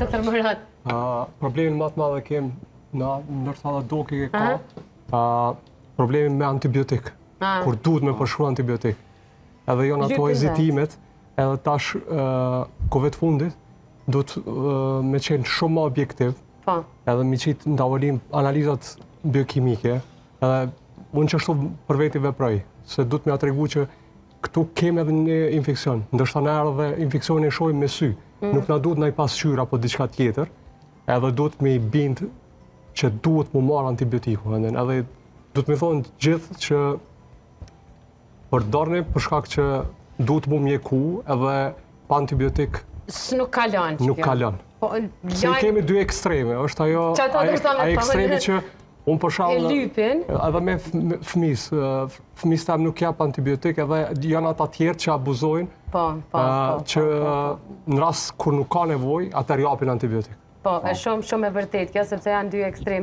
Doktor Murat. Problemin më të madh kem ndërsa edhe doki ka problemin me antibiotik. Kur duhet me përshkru antibiotik. Edhe janë ato hezitimet, edhe tash kohëve të fundit duhet me qenë shumë më objektiv. Edhe mi qitë në tavolim analizat biokimike. Edhe unë që ashtu për veti veproj, se duhet me atregu që këtu kemi edhe një infekcion. Ndërsa na edhe infekcionin e shohim me sy. Nuk na duhet ndaj pasqyrë apo diçka tjetër. Edhe duhet me i bind që duhet mu marrë antibiotiku. Edhe duhet me thonë gjithë që përdorni për shkak që duhet mu mjeku edhe pa antibiotik Nuk kalon. nuk kalon. Se kemi dy ekstreme, është ajo ekstremi që unë për shkak edhe me fëmijës tam nuk jap antibiotik edhe janë ata tjerë që abuzojnë që në rast kur nuk ka nevojë atëherë japin antibiotik. Po, është shumë e vërtetë kjo sepse janë dy ekstreme.